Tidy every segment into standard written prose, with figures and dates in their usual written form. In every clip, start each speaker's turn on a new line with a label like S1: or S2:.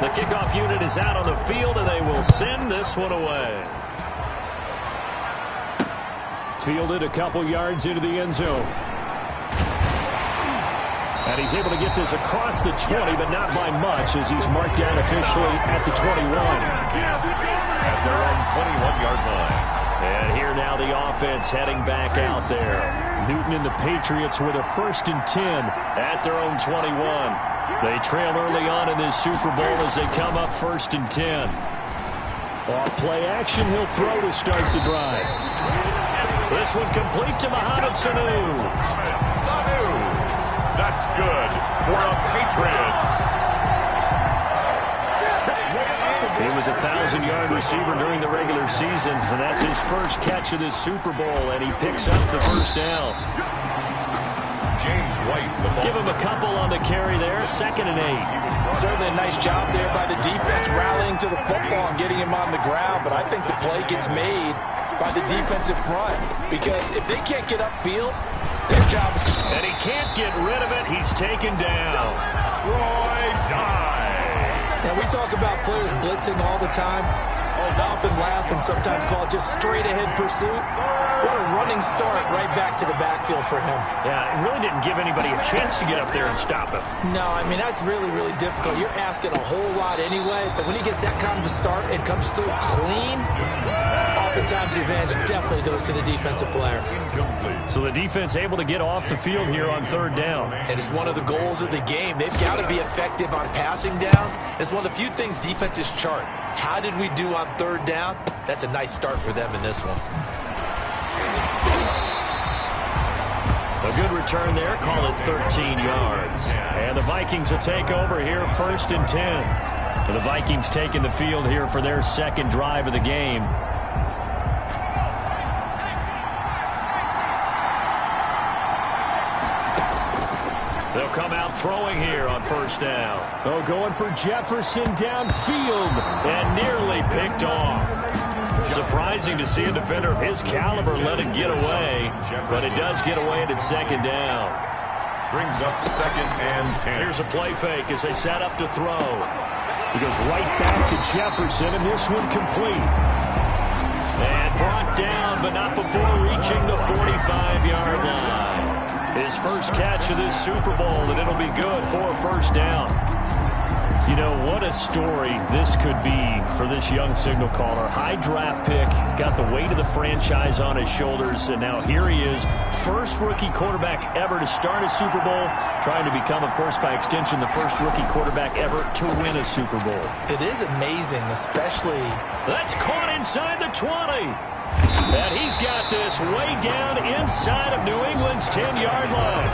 S1: The kickoff unit is out on the field, and they will send this one away. Fielded a couple yards into the end zone. And he's able to get this across the 20, but not by much, as he's marked down officially at the 21.
S2: At their own 21-yard line.
S1: And here now the offense heading back out there. Newton and the Patriots with a 1st and 10 at their own 21. They trail early on in this Super Bowl as they come up 1st and 10. Off play action, he'll throw to start the drive. This one complete to Mohamed Sanu.
S2: That's good for the Patriots.
S1: He was a 1,000-yard receiver during the regular season, and that's his first catch of this Super Bowl, and he picks up the first down.
S2: James White.
S1: Give him a couple on the carry there, 2nd and 8.
S3: Certainly a nice job there by the defense rallying to the football and getting him on the ground, but I think the play gets made by the defensive front, because if they can't get upfield, their job is...
S1: And he can't get rid of it. He's taken down.
S2: Troy Dye.
S3: Now, we talk about players blitzing all the time. Often laugh and sometimes call it just straight-ahead pursuit. What a running start right back to the backfield for him.
S1: Yeah, it really didn't give anybody a chance to get up there and stop him.
S3: No, I mean, that's really, really difficult. You're asking a whole lot anyway, but when he gets that kind of a start and comes through clean, oftentimes the advantage definitely goes to the defensive player.
S1: So the defense able to get off the field here on 3rd down.
S3: And it's one of the goals of the game. They've got to be effective on passing downs. It's one of the few things defenses chart. How did we do on 3rd down? That's a nice start for them in this one.
S1: A good return there. Call it 13 yards. And the Vikings will take over here 1st and 10. For the Vikings taking the field here for their 2nd drive of the game. They'll come out throwing here on 1st down. Oh, going for Jefferson downfield and nearly picked off. Surprising to see a defender of his caliber let it get away, but it does get away at its 2nd down.
S2: Brings up 2nd and 10.
S1: Here's a play fake as they set up to throw. He goes right back to Jefferson, and this one complete. And brought down, but not before reaching the 45-yard line. His first catch of this Super Bowl, and it'll be good for a 1st down. You know, what a story this could be for this young signal caller. High draft pick, got the weight of the franchise on his shoulders, and now here he is, first rookie quarterback ever to start a Super Bowl, trying to become, of course, by extension, the first rookie quarterback ever to win a Super Bowl.
S3: It is amazing, especially...
S1: That's caught inside the 20. And he's got this way down inside of New England's 10-yard line.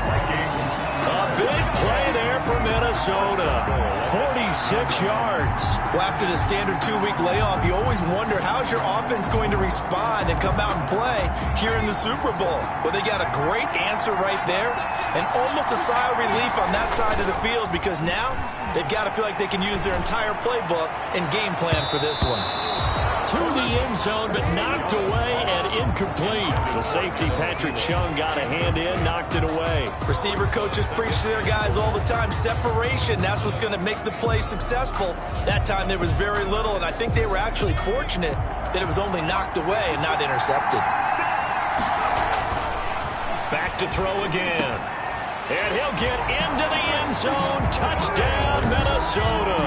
S1: A big play there for Minnesota. 46 yards.
S3: Well, after the standard 2-week layoff, you always wonder how's your offense going to respond and come out and play here in the Super Bowl. Well, they got a great answer right there and almost a sigh of relief on that side of the field, because now they've got to feel like they can use their entire playbook and game plan for this one.
S1: To the end zone, but knocked away and incomplete. The safety, Patrick Chung, got a hand in, knocked it away.
S3: Receiver coaches preach to their guys all the time. Separation, that's what's going to make the play successful. That time there was very little, and I think they were actually fortunate that it was only knocked away and not intercepted.
S1: Back to throw again. And he'll get into the end zone. Touchdown, Minnesota.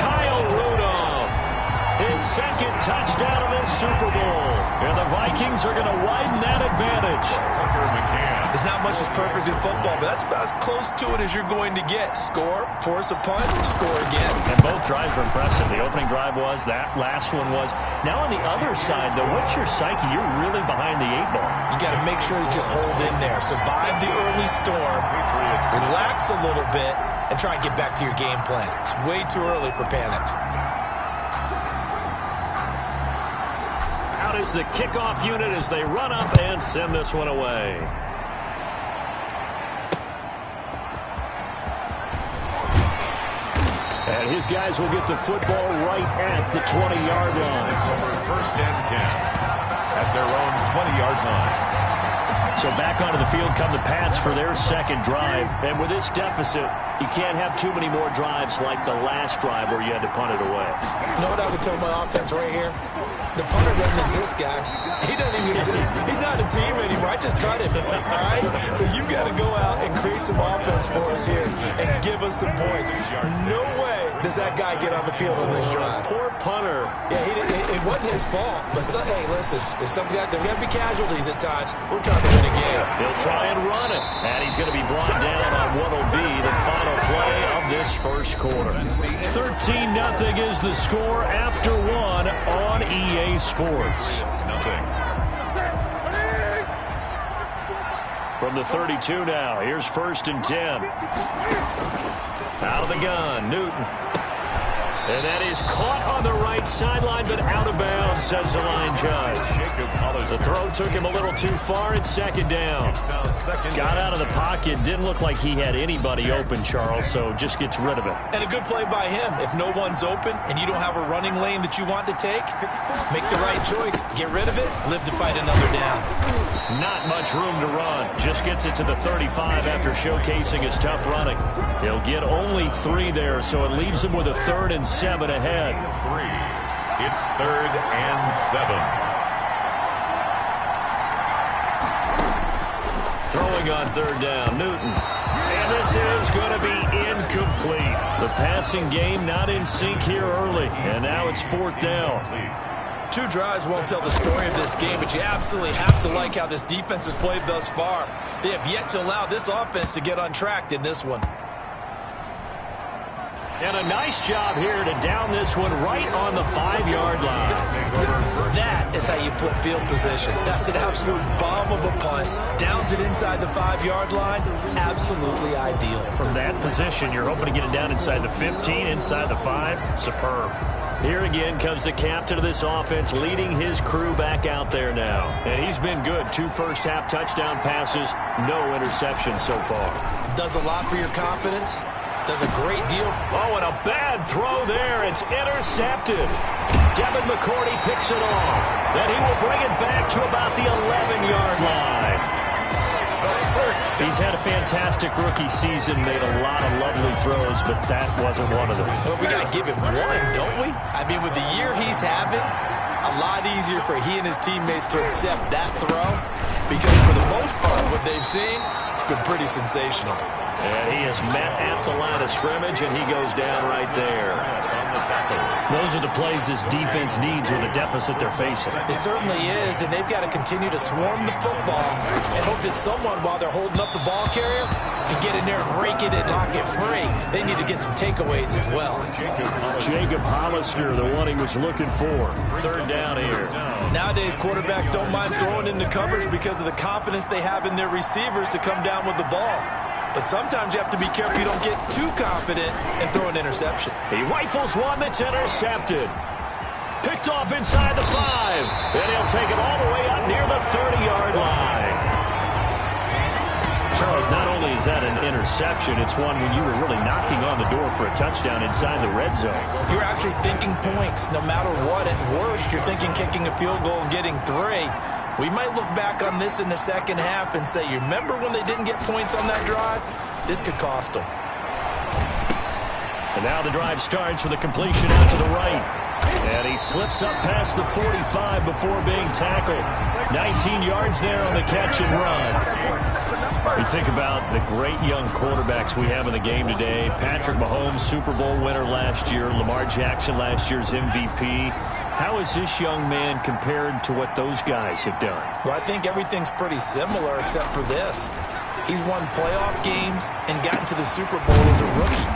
S1: Kyle Rudolph. His 2nd touchdown of this Super Bowl. And the Vikings are going to widen that advantage.
S3: There's not much that's perfect in football, but that's about as close to it as you're going to get. Score, force a punt, score again.
S1: And both drives were impressive. The opening drive was, that last one was. Now on the other side, though, what's your psyche? You're really behind the 8 ball.
S3: You got to make sure you just hold in there. Survive the early storm, relax a little bit, and try and get back to your game plan. It's way too early for panic.
S1: Out is the kickoff unit as they run up and send this one away. And his guys will get the football right at the 20-yard line.
S2: 1st and 10 at their own 20-yard line.
S1: So back onto the field come the Pats for their second drive. And with this deficit, you can't have too many more drives like the last drive where you had to punt it away.
S3: You know what I would tell my offense right here? The punter doesn't exist, guys. He doesn't even exist. He's not a team anymore. I just cut him, all right? So you've got to go out and create some offense for us here and give us some points. No way does that guy get on the field on this drive.
S1: Poor punter.
S3: Yeah, it wasn't his fault. But, hey, listen, there's some guys, there's going to be casualties at times. We're trying to win a game.
S1: He'll try and run it. And he's going to be brought down on what will be the final play of this first quarter. 13-0 is the score after one on EA Sports. From the 32 now, here's 1st and 10. Out of the gun, Newton. And that is caught on the right sideline, but out of bounds, says the line judge. The throw took him a little too far. It's 2nd down. Got out of the pocket. Didn't look like he had anybody open, Charles, so just gets rid of it.
S3: And a good play by him. If no one's open and you don't have a running lane that you want to take, make the right choice. Get rid of it. Live to fight another down.
S1: Not much room to run. Just gets it to the 35 after showcasing his tough running. He'll get only 3 there, so it leaves him with a 3rd and 7 ahead.
S2: 3. It's 3rd and 7.
S1: Throwing on 3rd down, Newton. And this is going to be incomplete. The passing game not in sync here early. And now it's 4th down.
S3: 2 drives won't tell the story of this game, but you absolutely have to like how this defense has played thus far. They have yet to allow this offense to get untracked in this one.
S1: And a nice job here to down this one right on the 5-yard line.
S3: That is how you flip field position. That's an absolute bomb of a punt. Downs it inside the 5-yard line. Absolutely ideal.
S1: From that position, you're hoping to get it down inside the 15, inside the 5. Superb. Here again comes the captain of this offense, leading his crew back out there now. And he's been good. 2 first-half touchdown passes, no interceptions so far.
S3: Does a lot for your confidence. Does a great deal.
S1: Oh, and a bad throw there. It's intercepted. Devin McCourty picks it off. Then he will bring it back to about the 11-yard line. He's had a fantastic rookie season, made a lot of lovely throws, but that wasn't one of them.
S3: Well, we got to give him one, don't we? I mean, with the year he's having, a lot easier for he and his teammates to accept that throw because for the most part, what they've seen, it's been pretty sensational.
S1: And he is met at the line of scrimmage, and he goes down right there. Those are the plays this defense needs with the deficit they're facing.
S3: It certainly is, and they've got to continue to swarm the football and hope that someone, while they're holding up the ball carrier, can get in there and rake it and knock it free. They need to get some takeaways as well.
S1: Jacob Hollister, the one he was looking for. 3rd down here.
S3: Nowadays, quarterbacks don't mind throwing into coverage because of the confidence they have in their receivers to come down with the ball. But sometimes you have to be careful you don't get too confident and throw an interception.
S1: He rifles one that's intercepted. Picked off inside the 5. And he'll take it all the way up near the 30-yard line. Charles, not only is that an interception, it's one when you were really knocking on the door for a touchdown inside the red zone.
S3: You're actually thinking points no matter what. At worst, you're thinking kicking a field goal and getting 3. We might look back on this in the second half and say, you remember when they didn't get points on that drive? This could cost them.
S1: And now the drive starts with a completion out to the right. And he slips up past the 45 before being tackled. 19 yards there on the catch and run. We think about the great young quarterbacks we have in the game today. Patrick Mahomes, Super Bowl winner last year. Lamar Jackson, last year's MVP. How is this young man compared to what those guys have done?
S3: Well, I think everything's pretty similar except for this. He's won playoff games and gotten to the Super Bowl as a rookie.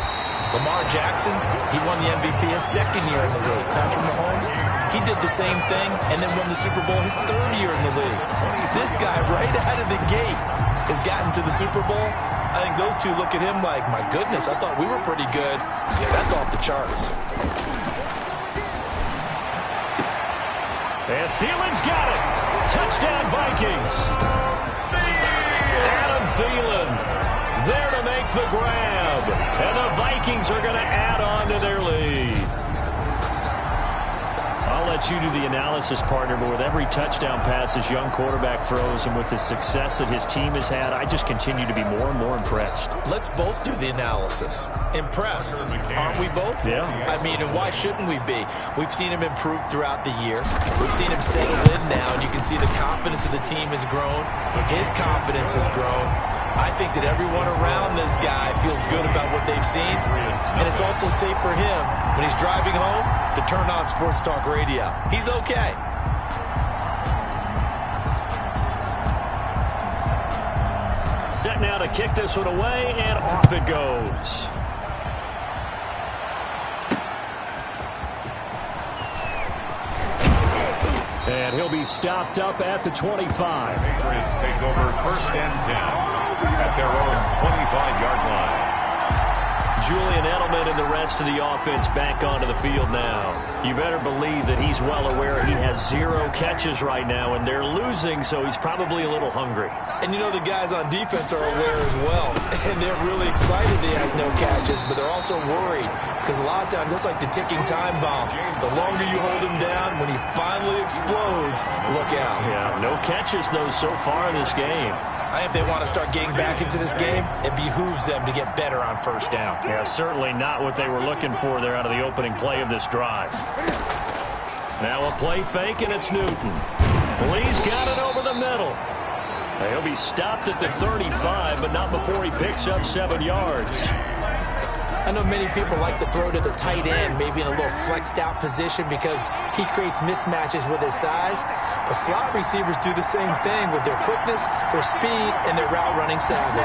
S3: Lamar Jackson, he won the MVP his 2nd year in the league. Patrick Mahomes, he did the same thing and then won the Super Bowl his 3rd year in the league. This guy, right out of the gate, has gotten to the Super Bowl. I think those two look at him like, my goodness, I thought we were pretty good. That's off the charts.
S1: And Thielen's got it. Touchdown, Vikings. Adam Thielen there to make the grab. And the Vikings are going to add on to their lead. let you do the analysis, partner, but with every touchdown pass this young quarterback throws and with the success that his team has had, I just continue to be more and more impressed.
S3: Let's both do the analysis. Impressed, aren't we both?
S1: Yeah.
S3: I mean, and why shouldn't we be? We've seen him improve throughout the year. We've seen him settle in now, and you can see the confidence of the team has grown. His confidence has grown. I think that everyone around this guy feels good about what they've seen, and it's also safe for him when he's driving home to turn on Sports Talk Radio. He's okay.
S1: Set now to kick this one away, and off it goes. And he'll be stopped up at the 25.
S2: Patriots take over 1st and 10 at their own 25-yard line.
S1: Julian Edelman and the rest of the offense back onto the field now. You better believe that he's well aware he has 0 catches right now, and they're losing, so he's probably a little hungry.
S3: And you know the guys on defense are aware as well, and they're really excited that he has no catches, but they're also worried because a lot of times that's like the ticking time bomb. The longer you hold him down, when he finally explodes, look out.
S1: Yeah, no catches, though, so far in this game.
S3: I think if they want to start getting back into this game, it behooves them to get better on 1st down.
S1: Yeah, certainly not what they were looking for there out of the opening play of this drive. Now a play fake, and it's Newton. Lee's got it over the middle. He'll be stopped at the 35, but not before he picks up 7 yards.
S3: I know many people like to throw to the tight end, maybe in a little flexed out position because he creates mismatches with his size. But slot receivers do the same thing with their quickness, their speed, and their route running savvy.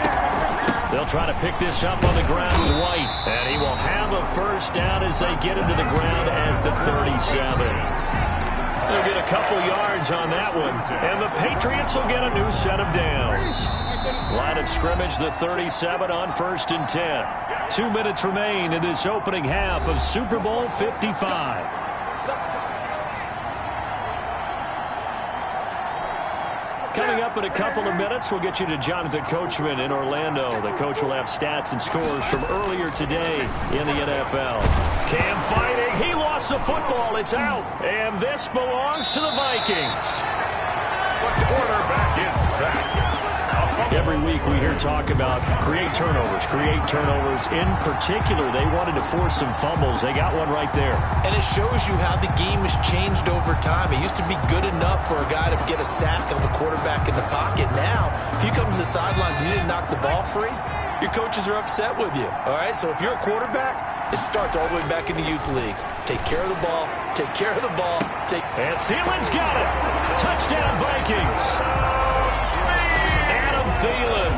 S1: They'll try to pick this up on the ground with White, and he will have a 1st down as they get him to the ground at the 37. They'll get a couple yards on that one, and the Patriots will get a new set of downs. Line of scrimmage, the 37 on 1st and 10. 2 minutes remain in this opening half of Super Bowl 55. Coming up in a couple of minutes, we'll get you to Jonathan Coachman in Orlando. The coach will have stats and scores from earlier today in the NFL. Cam fighting. He lost the football. It's out. And this belongs to the Vikings.
S2: The quarterback is sacked.
S1: Every week we hear talk about create turnovers. In particular, they wanted to force some fumbles. They got one right there.
S3: And it shows you how the game has changed over time. It used to be good enough for a guy to get a sack of the quarterback in the pocket. Now, if you come to the sidelines and you didn't knock the ball free, your coaches are upset with you. All right, so if you're a quarterback, it starts all the way back in the youth leagues. Take care of the ball. Take care of the ball.
S1: And Thielen's got it. Touchdown, Vikings. Thielen,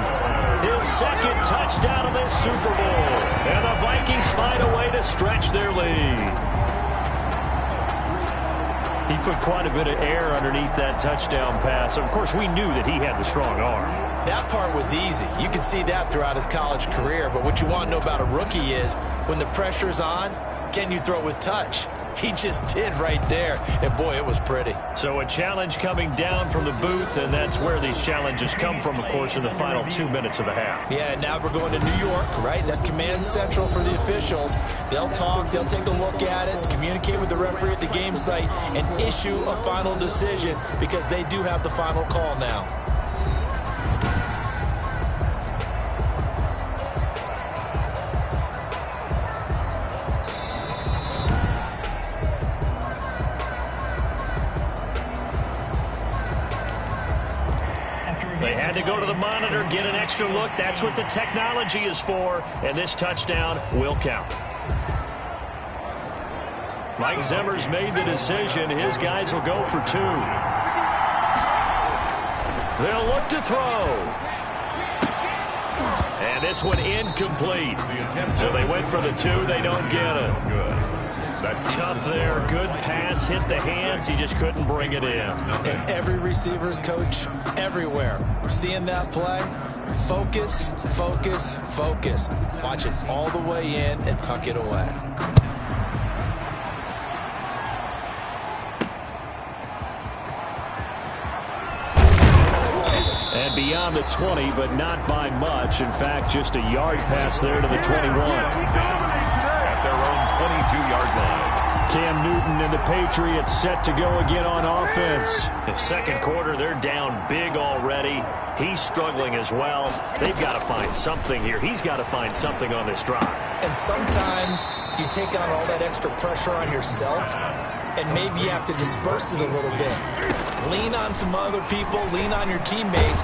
S1: his 2nd touchdown of this Super Bowl. And the Vikings find a way to stretch their lead. He put quite a bit of air underneath that touchdown pass. Of course, we knew that he had the strong arm.
S3: That part was easy. You can see that throughout his college career. But what you want to know about a rookie is when the pressure's on, can you throw with touch? He just did right there. And, boy, it was pretty.
S1: So a challenge coming down from the booth, and that's where these challenges come from, of course, in the final 2 minutes of the half.
S3: Yeah, now we're going to New York, right? That's command central for the officials. They'll talk. They'll take a look at it, communicate with the referee at the game site, and issue a final decision because they do have the final call now.
S1: They had to go to the monitor, get an extra look. That's what the technology is for, and this touchdown will count. Mike Zimmer's made the decision. His guys will go for 2. They'll look to throw. And this one incomplete. So they went for the 2. They don't get it. Tough there. Good pass. Hit the hands. He just couldn't bring it in.
S3: And every receiver's coach everywhere. Seeing that play, focus, focus, focus. Watch it all the way in and tuck it away.
S1: And beyond the 20, but not by much. In fact, just a yard pass there to the 21.
S2: At their own 22-yard line.
S1: Cam Newton and the Patriots set to go again on offense. In second quarter, they're down big already. He's struggling as well. They've got to find something here. He's got to find something on this drive.
S3: And sometimes you take on all that extra pressure on yourself, and maybe you have to disperse it a little bit. Lean on some other people. Lean on your teammates.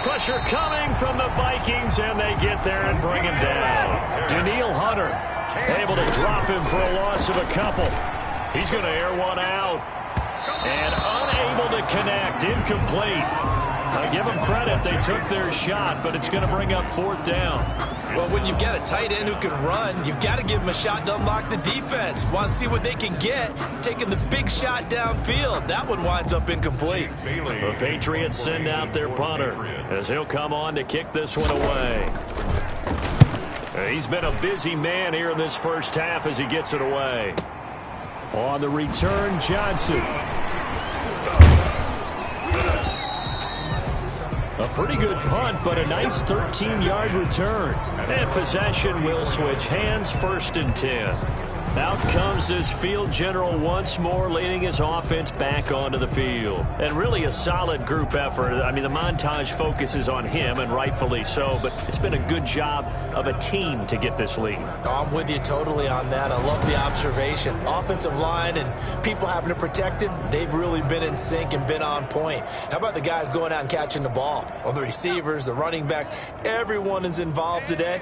S1: Pressure coming from the Vikings, and they get there and bring him down. Danielle Hunter able to drop him for a loss of a couple. He's going to air one out. And unable to connect. Incomplete. I give them credit. They took their shot, but it's going to bring up fourth down.
S3: Well, when you've got a tight end who can run, you've got to give him a shot to unlock the defense. Want to see what they can get, taking the big shot downfield. That one winds up incomplete.
S1: The Patriots send out their punter as he'll come on to kick this one away. He's been a busy man here in this first half as he gets it away. On the return, Johnson. A pretty good punt, but a nice 13-yard return. And possession will switch hands, 1st and 10. Out comes this field general once more, leading his offense back onto the field. And really a solid group effort. I mean, the montage focuses on him, and rightfully so, but it's been a good job of a team to get this lead.
S3: I'm with you totally on that. I love the observation. Offensive line and people having to protect him, they've really been in sync and been on point. How about the guys going out and catching the ball? Well, the receivers, the running backs, everyone is involved today.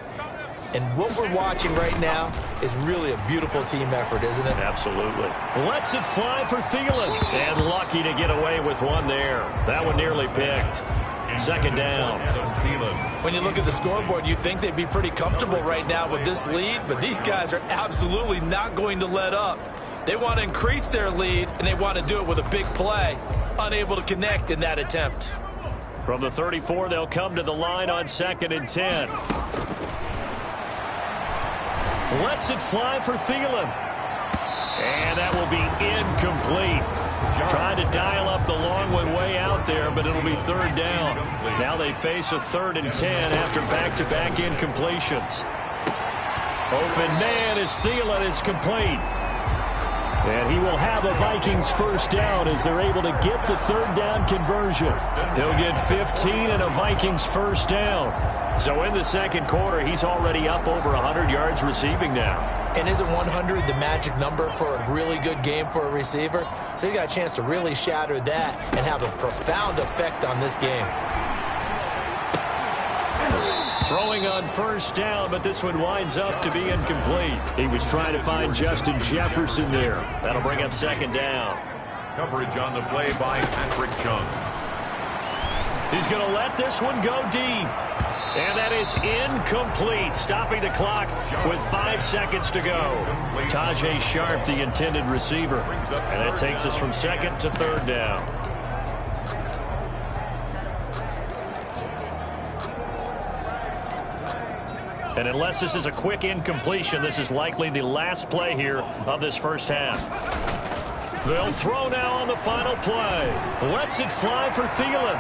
S3: And what we're watching right now is really a beautiful team effort, isn't it?
S1: Absolutely. Lets it fly for Thielen. And lucky to get away with one there. That one nearly picked. 2nd down.
S3: When you look at the scoreboard, you'd think they'd be pretty comfortable right now with this lead, but these guys are absolutely not going to let up. They want to increase their lead, and they want to do it with a big play. Unable to connect in that attempt.
S1: From the 34, they'll come to the line on 2nd and 10. Lets it fly for Thielen. And that will be incomplete. Trying to dial up the long one way out there, but it'll be 3rd down. Now they face a 3rd and 10 after back-to-back incompletions. Open man is Thielen. It's complete. And he will have a Vikings 1st down as they're able to get the 3rd down conversion. He'll get 15 and a Vikings 1st down. So in the second quarter, he's already up over 100 yards receiving now.
S3: And isn't 100 the magic number for a really good game for a receiver? So he got a chance to really shatter that and have a profound effect on this game.
S1: Throwing on 1st down, but this one winds up to be incomplete. He was trying to find Justin Jefferson there. That'll bring up 2nd down.
S2: Coverage on the play by Patrick Chung.
S1: He's going to let this one go deep. And that is incomplete, stopping the clock with 5 seconds to go. Tajay Sharp, the intended receiver. And that takes us from 2nd to 3rd down. And unless this is a quick incompletion, this is likely the last play here of this first half. They'll throw now on the final play. Lets it fly for Thielen.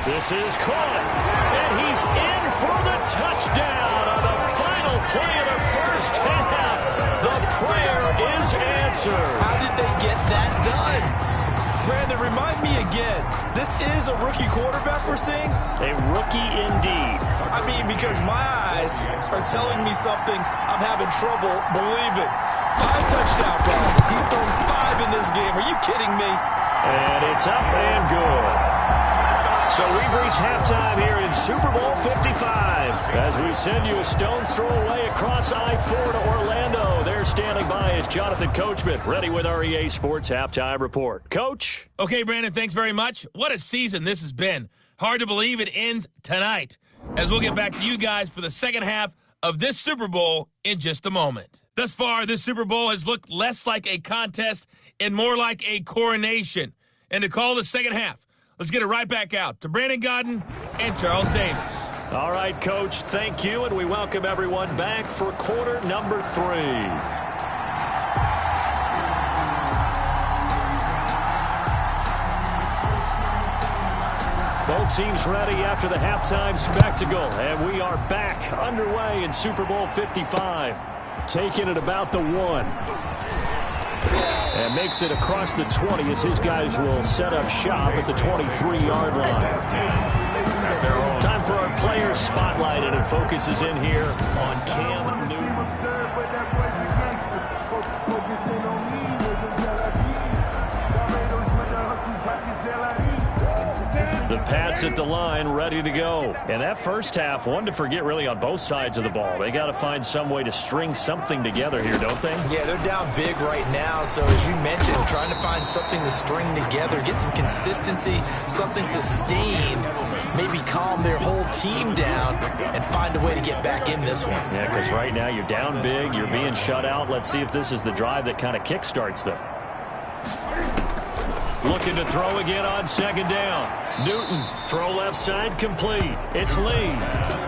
S1: This is caught, and he's in for the touchdown on the final play of the first half. The prayer is answered.
S3: How did they get that done? Brandon, remind me again, this is a rookie quarterback we're seeing?
S1: A rookie indeed.
S3: I mean, because my eyes are telling me something I'm having trouble believing. 5 touchdown passes. He's thrown 5 in this game. Are you kidding me?
S1: And it's up and good. So we've reached halftime here in Super Bowl 55. As we send you a stone's throw away across I-4 to Orlando. There standing by is Jonathan Coachman, ready with our EA Sports Halftime Report. Coach?
S4: Okay, Brandon, thanks very much. What a season this has been. Hard to believe it ends tonight, as we'll get back to you guys for the second half of this Super Bowl in just a moment. Thus far, this Super Bowl has looked less like a contest and more like a coronation. And to call the second half, let's get it right back out to Brandon Godden and Charles Davis.
S1: All right, Coach, thank you, and we welcome everyone back for quarter number 3. Both teams ready after the halftime spectacle, and we are back underway in Super Bowl 55. Taking it about the 1. And makes it across the 20 as his guys will set up shop at the 23-yard line. Time for our players spotlight, and it focuses in here on Cam Newton. The Pats at the line, ready to go. And that first half, one to forget really on both sides of the ball. They got to find some way to string something together here, don't they?
S3: Yeah, they're down big right now. So as you mentioned, trying to find something to string together, get some consistency, something sustained, maybe calm their whole team down and find a way to get back in this one.
S1: Yeah, because right now you're down big, you're being shut out. Let's see if this is the drive that kind of kickstarts them. Looking to throw again on second down. Newton, throw left side, complete. It's Lee.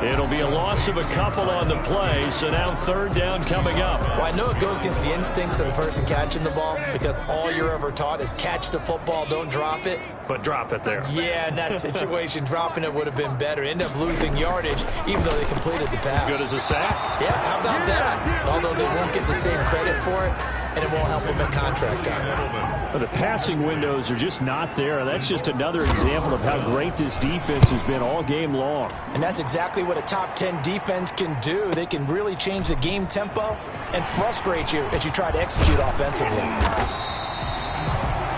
S1: It'll be a loss of a couple on the play, so now third down coming up.
S3: Well, I know it goes against the instincts of the person catching the ball because all you're ever taught is catch the football, don't drop it.
S1: But drop it there.
S3: Yeah, in that situation, dropping it would have been better. End up losing yardage, even though they completed the pass.
S1: Good as a sack.
S3: Yeah, how about that? Although they won't get the same credit for it, and it won't help them at contract time.
S1: Well, the passing windows are just not there. That's just another example of how great this defense has been all game long.
S3: And that's exactly what a top 10 defense can do. They can really change the game tempo and frustrate you as you try to execute offensively.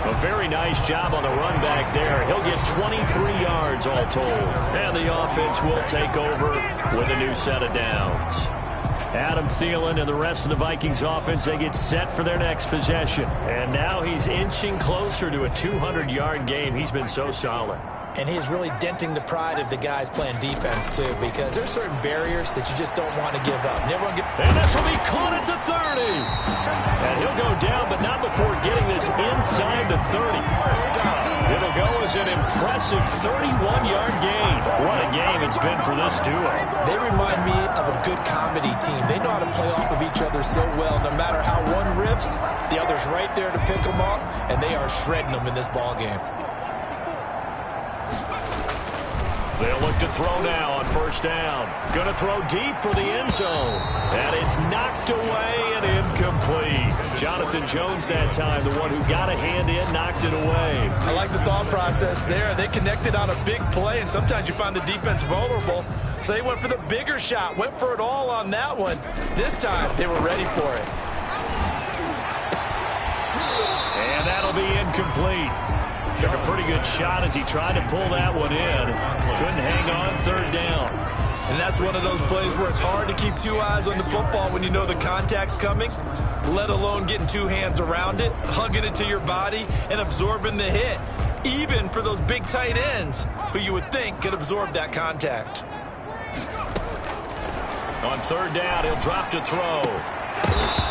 S1: A very nice job on the run back there. He'll get 23 yards all told. And the offense will take over with a new set of downs. Adam Thielen and the rest of the Vikings offense, they get set for their next possession. And now he's inching closer to a 200-yard game. He's been so solid.
S3: And he's really denting the pride of the guys playing defense, too, because there's certain barriers that you just don't want to give up.
S1: And this will be caught at the 30. And he'll go down, but not before getting this inside the 30. It'll go as an impressive 31-yard gain. What a game it's been for this duo.
S3: They remind me of a good comedy team. They know how to play off of each other so well. No matter how one riffs, the other's right there to pick them up, and they are shredding them in this ball game.
S1: They'll look to throw now on first down. Going to throw deep for the end zone. And it's knocked away and incomplete. Jonathan Jones that time, the one who got a hand in, knocked it away.
S3: I like the thought process there. They connected on a big play, and sometimes you find the defense vulnerable. So they went for the bigger shot, went for it all on that one. This time, they were ready for it.
S1: And that'll be incomplete. Took a pretty good shot as he tried to pull that one in. Couldn't hang on third down.
S3: And that's one of those plays where it's hard to keep two eyes on the football when you know the contact's coming, let alone getting two hands around it, hugging it to your body, and absorbing the hit, even for those big tight ends who you would think could absorb that contact.
S1: On third down, he'll drop to throw.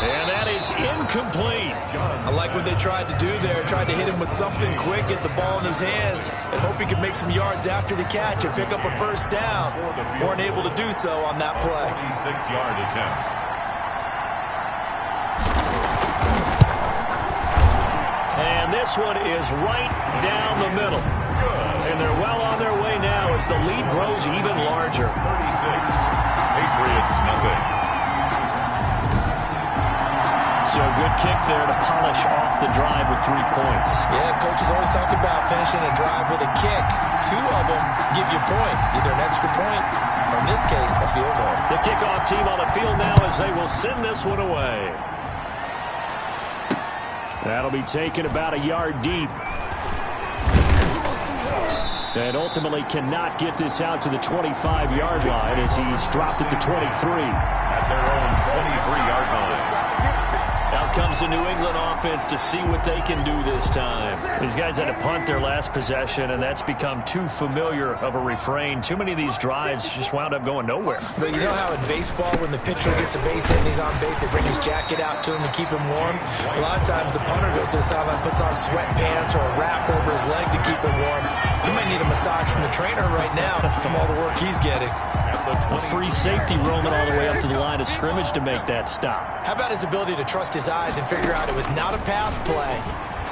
S1: And that is incomplete.
S3: I like what they tried to do there. Tried to hit him with something quick, get the ball in his hands, and hope he could make some yards after the catch and pick up a first down. Weren't able to do so on that play.
S2: 26-yard attempt.
S1: And this one is right down the middle. And they're well on their way now as the lead grows even larger.
S2: 36. Patriots nothing.
S1: So a good kick there to polish off the drive with 3 points.
S3: Yeah, coaches always talk about finishing a drive with a kick. 2 of them give you points, either an extra point or, in this case, a field goal.
S1: The kickoff team on the field now as they will send this one away. That'll be taken about a yard deep. And ultimately cannot get this out to the 25-yard line as he's dropped it to 23.
S2: At their own 23-yard line.
S1: Out comes the New England offense to see what they can do this time. These guys had to punt their last possession, and that's become too familiar of a refrain. Too many of these drives just wound up going nowhere.
S3: But you know how in baseball, when the pitcher gets a base hit and he's on base, they bring his jacket out to him to keep him warm? A lot of times the punter goes to the sideline, puts on sweatpants or a wrap over his leg to keep him warm. He might need a massage from the trainer right now from all the work he's getting.
S1: A free safety roaming all the way up to the line of scrimmage to make that stop.
S3: How about his ability to trust his eyes and figure out it was not a pass play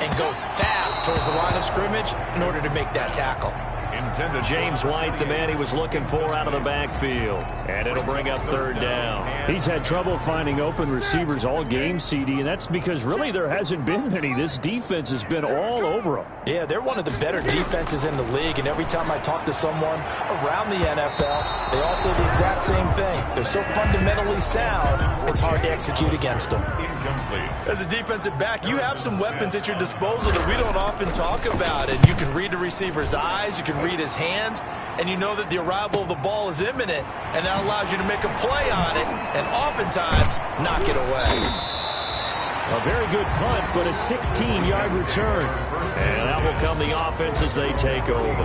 S3: and go fast towards the line of scrimmage in order to make that tackle?
S2: In intended.
S1: James White, the man he was looking for out of the backfield. And it'll bring up third down.
S5: He's had trouble finding open receivers all game, CD, and that's because really there hasn't been many. This defense has been all over them.
S3: Yeah, they're one of the better defenses in the league, and every time I talk to someone around the NFL, they all say the exact same thing. They're so fundamentally sound, it's hard to execute against them.
S2: Incomplete.
S3: As a defensive back, you have some weapons at your disposal that we don't often talk about. And you can read the receiver's eyes, you can read his hands, and you know that the arrival of the ball is imminent, and that allows you to make a play on it and oftentimes knock it away.
S5: A very good punt, but a 16-yard return.
S1: And out will come the offense as they take over.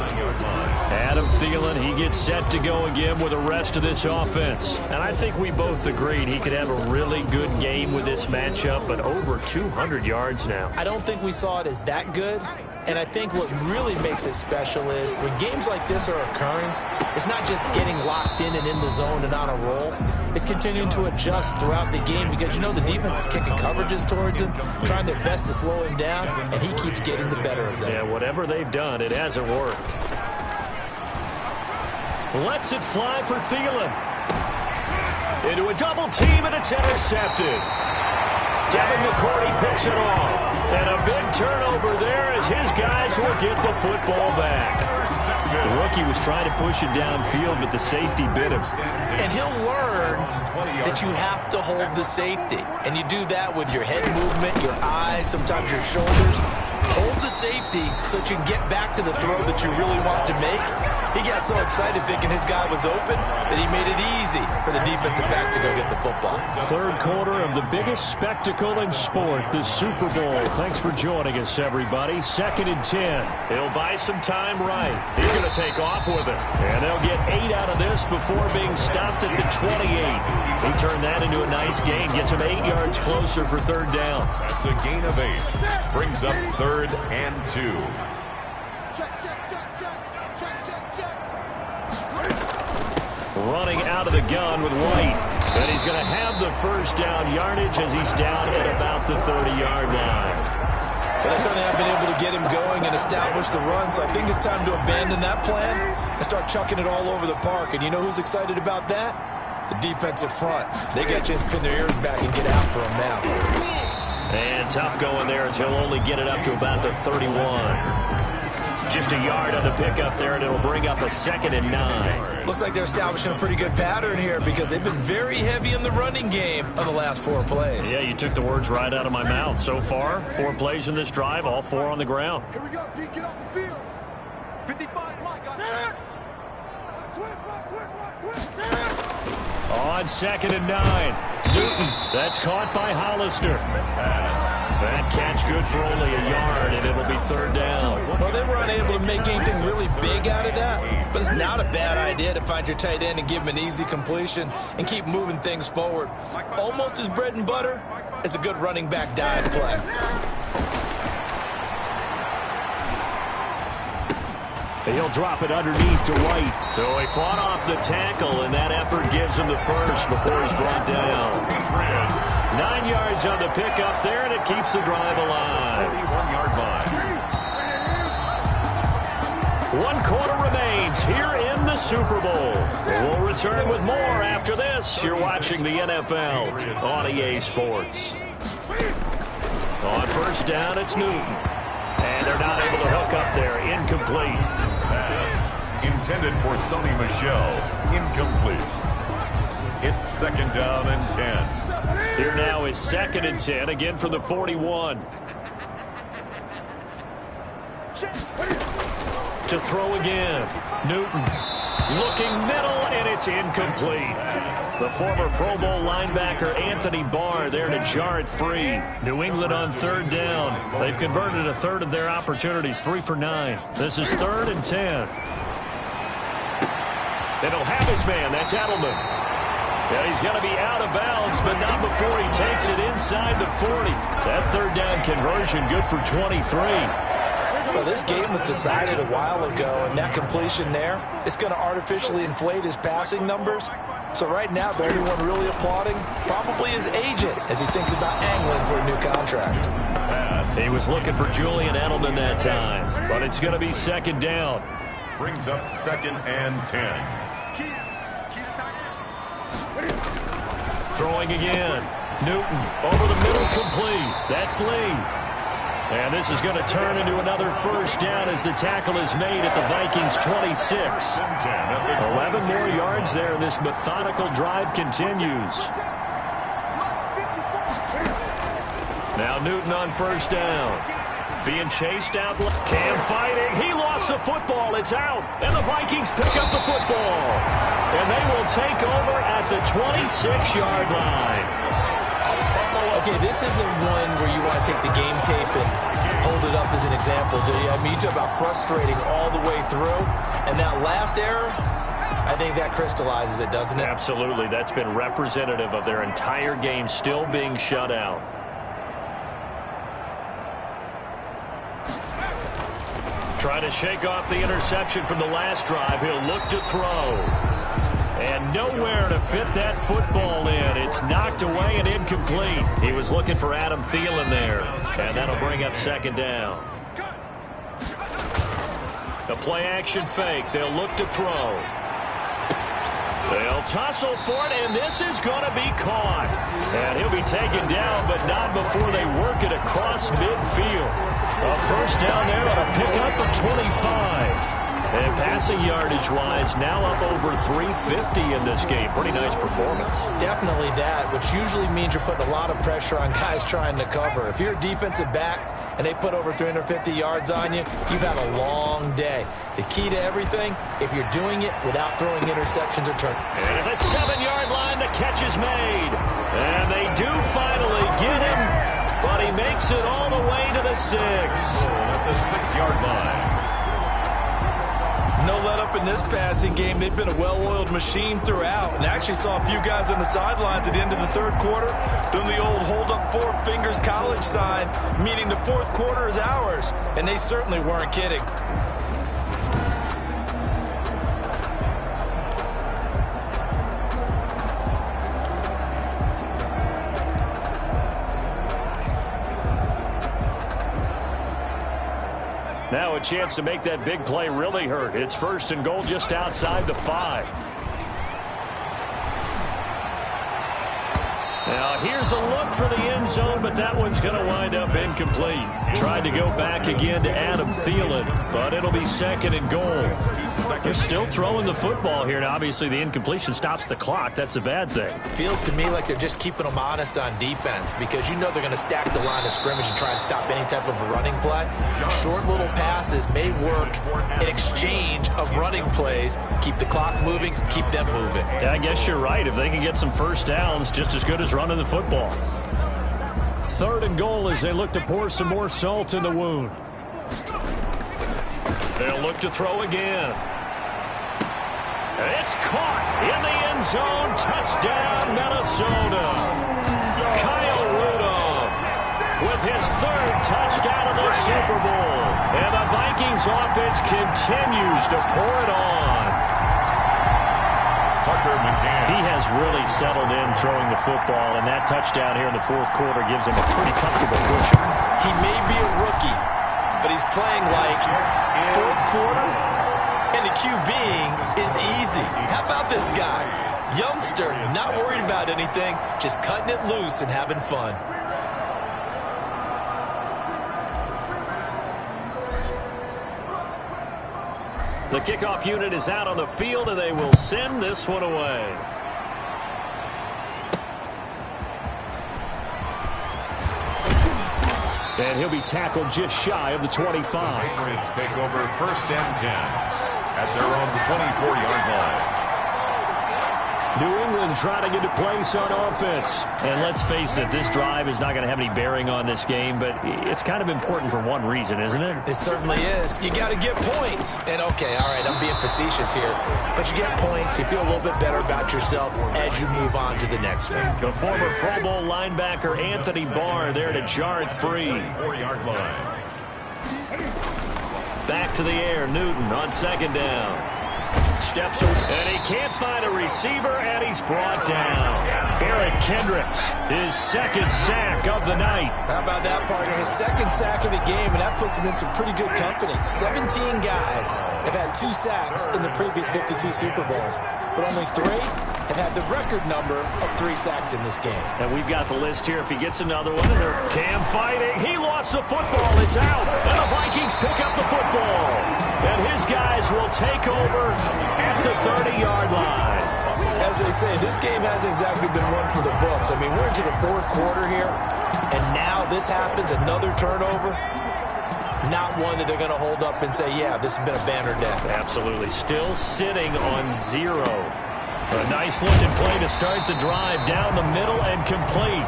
S1: Adam Thielen, he gets set to go again with the rest of this offense. And I think we both agreed he could have a really good game with this matchup, but over 200 yards now.
S3: I don't think we saw it as that good. And I think what really makes it special is when games like this are occurring, it's not just getting locked in and in the zone and on a roll. It's continuing to adjust throughout the game because, you know, the defense is kicking coverages towards him, trying their best to slow him down, and he keeps getting the better of them.
S1: Yeah, whatever they've done, it hasn't worked. Lets it fly for Thielen. Into a double team, and it's intercepted. Devin McCourty picks it off. And a big turnover there as his guys will get the football back. The rookie was trying to push it downfield, but the safety bit him.
S3: And he'll learn that you have to hold the safety. And you do that with your head movement, your eyes, sometimes your shoulders. Hold the safety so that you can get back to the throw that you really want to make. He got so excited thinking his guy was open that he made it easy for the defensive back to go get the football.
S5: Third quarter of the biggest spectacle in sport, the Super Bowl. Thanks for joining us, everybody. 2nd and 10.
S1: He'll buy some time right. He's going to take off with it. And they'll get 8 out of this before being stopped at the 28. He turned that into a nice gain. Gets him 8 yards closer for third down.
S2: That's a gain of 8. Brings up 3rd and 2.
S1: Running out of the gun with White. And he's going to have the first down yardage as he's down at about the 30-yard line.
S3: Well, they certainly have been able to get him going and establish the run, so I think it's time to abandon that plan and start chucking it all over the park. And you know who's excited about that? The defensive front. They got a chance to pin their ears back and get after him now.
S1: And tough going there as he'll only get it up to about the 31. Just a yard on the pickup there, and it'll bring up a 2nd and 9.
S3: Looks like they're establishing a pretty good pattern here because they've been very heavy in the running game on the last 4 plays.
S5: Yeah, you took the words right out of my mouth. So far, 4 plays in this drive, all 4 on the ground.
S6: Here we go, D. Get off the field. 55, Mike.
S5: On 2nd and 9. Newton, that's caught by Hollister. That catch good for only a yard, and it'll be 3rd down.
S3: Well, they were unable to make anything really big out of that, but it's not a bad idea to find your tight end and give him an easy completion and keep moving things forward. Almost as bread and butter as a good running back dive play.
S5: He'll drop it underneath to White.
S1: So he fought off the tackle, and that effort gives him the first before he's brought down. 9 yards on the pickup there, and it keeps the drive alive.
S2: 41-yard line.
S1: 1 quarter remains here in the Super Bowl. We'll return with more after this. You're watching the NFL on EA Sports. On first down, it's Newton. And they're not able to hook up there. Incomplete.
S2: Pass intended for Sonny Michel. Incomplete. It's 2nd down and 10.
S5: Here now is 2nd and 10, again from the 41. To throw again. Newton looking middle, and it's incomplete. The former Pro Bowl linebacker Anthony Barr there to jar it free. New England on 3rd down. They've converted a third of their opportunities, 3 for 9. This is 3rd and 10.
S1: It'll have his man. That's Edelman.
S5: Yeah, he's going to be out of bounds, but not before he takes it inside the 40. That 3rd down conversion good for 23.
S3: Well, this game was decided a while ago, and that completion there, it's going to artificially inflate his passing numbers. So right now, the only one really applauding probably his agent as he thinks about angling for a new contract.
S5: He was looking for Julian Edelman that time, but it's going to be 2nd down.
S2: Brings up 2nd and 10.
S5: Throwing again. Newton over the middle, complete. That's Lee. And this is going to turn into another first down as the tackle is made at the Vikings 26. 11 more yards there, and this methodical drive continues. Now Newton on first down. Being chased out. Cam fighting. He lost the football. It's out. And the Vikings pick up the football. And they will take over at the 26-yard line.
S3: Okay, this isn't one where you want to take the game tape and hold it up as an example, do you? I mean, you talk about frustrating all the way through. And that last error, I think that crystallizes it, doesn't it?
S5: Absolutely. That's been representative of their entire game still being shut out. Trying to shake off the interception from the last drive. He'll look to throw. And nowhere to fit that football in. It's knocked away and incomplete. He was looking for Adam Thielen there. And that'll bring up 2nd down. The play action fake. They'll look to throw. They'll tussle for it, and this is going to be caught. And he'll be taken down, but not before they work it across midfield. A first down there on a pickup of 25. And passing yardage-wise, now up over 350 in this game. Pretty nice performance.
S3: Definitely that, which usually means you're putting a lot of pressure on guys trying to cover. If you're a defensive back and they put over 350 yards on you, you've had a long day. The key to everything, if you're doing it without throwing interceptions or turnovers.
S5: And at the 7-yard line, the catch is made. And they do finally get him, but he makes it all the way to the 6.
S2: At the 6-yard line.
S3: No let up in this passing game. They've been a well-oiled machine throughout. And actually saw a few guys on the sidelines at the end of the 3rd quarter doing the old hold up 4 fingers college sign, meaning the 4th quarter is ours. And they certainly weren't kidding.
S5: Now a chance to make that big play really hurt. It's 1st and goal just outside the 5. Now here's a look for the end zone, but that one's going to wind up incomplete. Tried to go back again to Adam Thielen, but it'll be 2nd and goal. They're still throwing the football here, and obviously the incompletion stops the clock. That's the bad thing.
S3: Feels to me like they're just keeping them honest on defense because you know they're going to stack the line of scrimmage and try and stop any type of a running play. Short little passes may work in exchange of running plays. Keep the clock moving, keep them moving.
S5: Yeah, I guess you're right. If they can get some first downs, just as good as running the football. 3rd and goal as they look to pour some more salt in the wound. They'll look to throw again. It's caught in the end zone. Touchdown, Minnesota. Kyle Rudolph with his 3rd touchdown of the Super Bowl. And the Vikings offense continues to pour it on. He has really settled in throwing the football, and that touchdown here in the 4th quarter gives him a pretty comfortable cushion.
S3: He may be a rookie, but he's playing like 4th quarter, and the QBing is easy. How about this guy? Youngster, not worried about anything, just cutting it loose and having fun.
S5: The kickoff unit is out on the field, and they will send this one away. And he'll be tackled just shy of the 25.
S2: Patriots take over 1st and 10 at their own 24-yard line.
S5: New England trying to get a place on offense. And let's face it, this drive is not going to have any bearing on this game, but it's kind of important for one reason, isn't it?
S3: It certainly is. You got to get points. And, okay, all right, I'm being facetious here, but you get points. You feel a little bit better about yourself as you move on to the next one.
S5: The former Pro Bowl linebacker Anthony Barr there to jar it free.
S2: 4-yard line.
S5: Back to the air, Newton on 2nd down. Steps away, and he can't find a receiver, and he's brought down. Eric Kendricks, his second sack of the night.
S3: How about that, partner? His second sack of the game, and that puts him in some pretty good company. 17 guys have had 2 sacks in the previous 52 Super Bowls, but only 3 have had the record number of 3 sacks in this game.
S5: And we've got the list here. If he gets another one, and they're Cam fighting. He lost the football. It's out. And the Vikings pick up the football. And his guys will take over at the 30-yard line.
S3: As they say, this game hasn't exactly been one for the books. I mean, we're into the 4th quarter here, and now this happens, another turnover. Not one that they're going to hold up and say, yeah, this has been a banner day.
S5: Absolutely. Still sitting on 0. A nice looking play to start the drive. Down the middle and complete.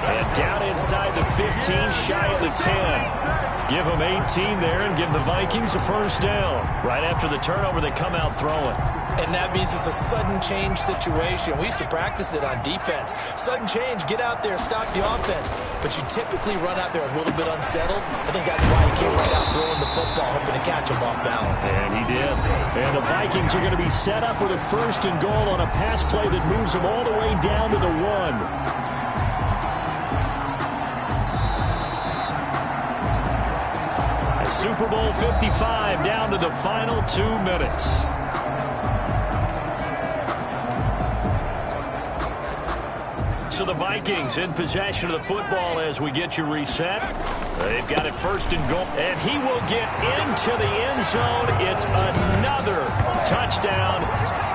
S5: And down inside the 15, shy of the 10. Give them 18 there and give the Vikings a first down. Right after the turnover, they come out throwing.
S3: And that means it's a sudden change situation. We used to practice it on defense. Sudden change, get out there, stop the offense. But you typically run out there a little bit unsettled. I think that's why he came right out throwing the football, hoping to catch him off balance.
S5: And he did. And the Vikings are going to be set up with a first and goal on a pass play that moves them all the way down to the 1. Super Bowl 55 down to the final 2 minutes. So the Vikings in possession of the football as we get you reset. They've got it first and goal. And he will get into the end zone. It's another touchdown.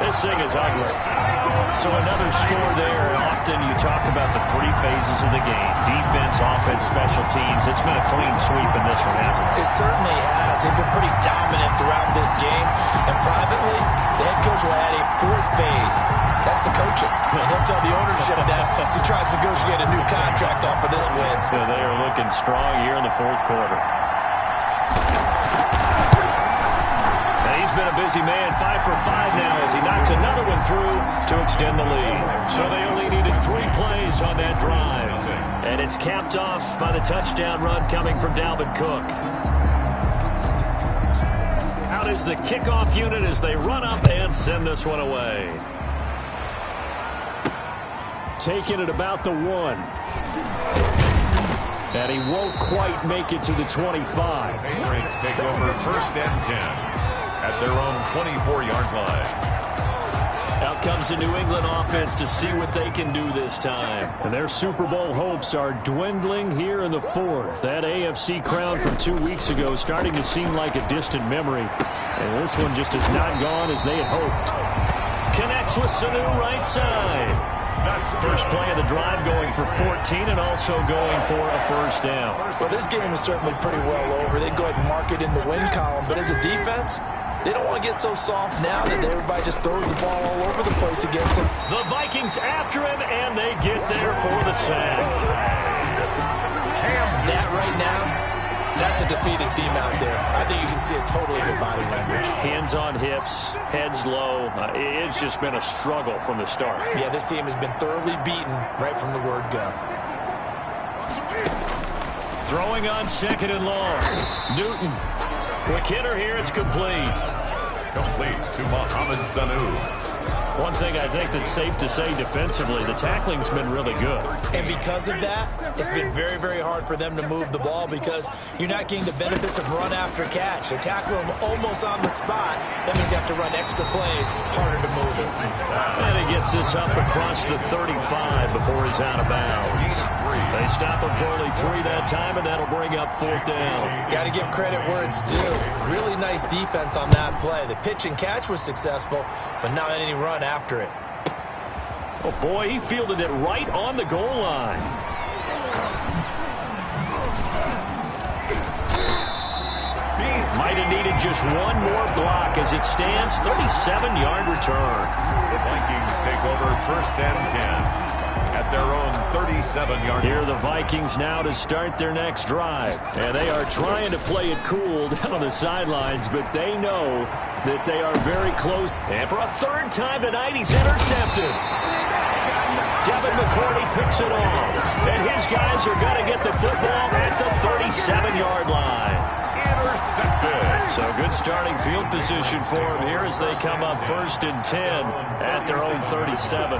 S5: This thing is ugly. So another score there. Often you talk about the 3 phases of the game. Defense, offense, special teams. It's been a clean sweep in this one, hasn't it?
S3: It certainly has. They've been pretty dominant throughout this game. And privately, the head coach will add a 4th phase. That's the coaching. And he'll tell the ownership that as he tries to negotiate a new contract off of this win.
S5: Yeah, they are looking strong here in the 4th quarter. He's been a busy man, 5 for 5 now as he knocks another one through to extend the lead. So they only needed 3 plays on that drive. And it's capped off by the touchdown run coming from Dalvin Cook. Out is the kickoff unit as they run up and send this one away. Taking it about the 1. And he won't quite make it to the 25.
S2: Patriots take over first and 10. At their own 24-yard line.
S5: Out comes the New England offense to see what they can do this time. And their Super Bowl hopes are dwindling here in the 4th. That AFC crown from 2 weeks ago starting to seem like a distant memory. And this one just has not gone as they had hoped. Connects with Sanu right side. First play of the drive going for 14 and also going for a first down.
S3: Well, this game is certainly pretty well over. They go ahead and mark it in the win column. But as a defense, they don't want to get so soft now that everybody just throws the ball all over the place against them.
S5: The Vikings after him, and they get there for the sack.
S3: That right now, that's a defeated team out there. I think you can see it totally in their body language.
S5: Hands on hips, heads low. It's just been a struggle from the start.
S3: Yeah, this team has been thoroughly beaten right from the word go.
S5: Throwing on 2nd and long. Newton. Quick hitter here. It's complete.
S2: Complete to Mohamed Sanu.
S5: One thing I think that's safe to say defensively, the tackling's been really good.
S3: And because of that, it's been very, very hard for them to move the ball because you're not getting the benefits of run after catch. They tackle them almost on the spot. That means you have to run extra plays, harder to move it.
S5: And he gets this up across the 35 before he's out of bounds. They stop him for only 3 that time, and that'll bring up 4th down.
S3: Got to give credit where it's due. Really nice defense on that play. The pitch and catch was successful, but not any run after it.
S5: Oh, boy, he fielded it right on the goal line. Might have needed just one more block as it stands. 37-yard return.
S2: The Vikings take over first and 10. At their own 37-yard.
S5: Here are the Vikings now to start their next drive. And they are trying to play it cool down on the sidelines, but they know that they are very close. And for a 3rd time tonight, he's intercepted. Devin McCourty picks it off. And his guys are going to get the football at the 37-yard line.
S2: intercepted.
S5: So good starting field position for them here as they come up 1st and 10 at their own 37.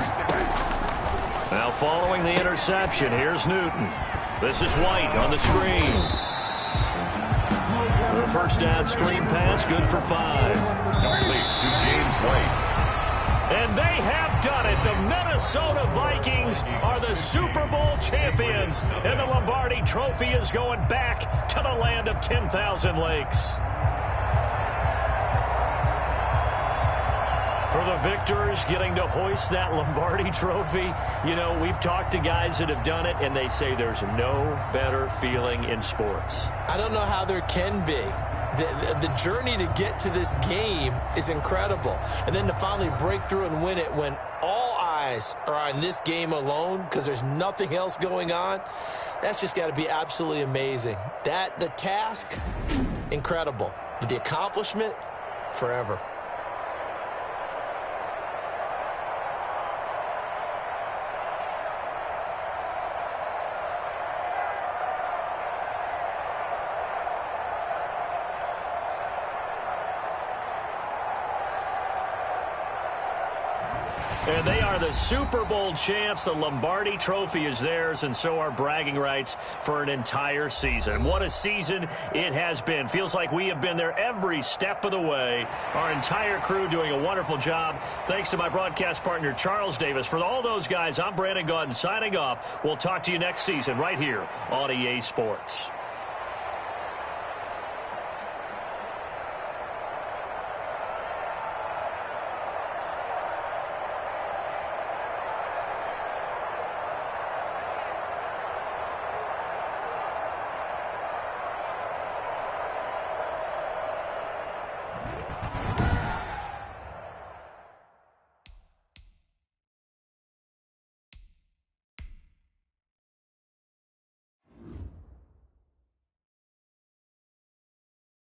S5: Now following the interception, here's Newton. This is White on the screen. The first down screen pass, good for 5.
S2: Complete to James White.
S5: And they have done it. The Minnesota Vikings are the Super Bowl champions. And the Lombardi Trophy is going back to the land of 10,000 lakes. For the victors, getting to hoist that Lombardi Trophy, you know, we've talked to guys that have done it, and they say there's no better feeling in sports.
S3: I don't know how there can be. The journey to get to this game is incredible. And then to finally break through and win it when all eyes are on this game alone because there's nothing else going on, that's just got to be absolutely amazing. The task, incredible. But the accomplishment, forever.
S5: And they are the Super Bowl champs. The Lombardi Trophy is theirs, and so are bragging rights for an entire season. What a season it has been. Feels like we have been there every step of the way. Our entire crew doing a wonderful job. Thanks to my broadcast partner, Charles Davis. For all those guys, I'm Brandon Gaudin signing off. We'll talk to you next season right here on EA Sports.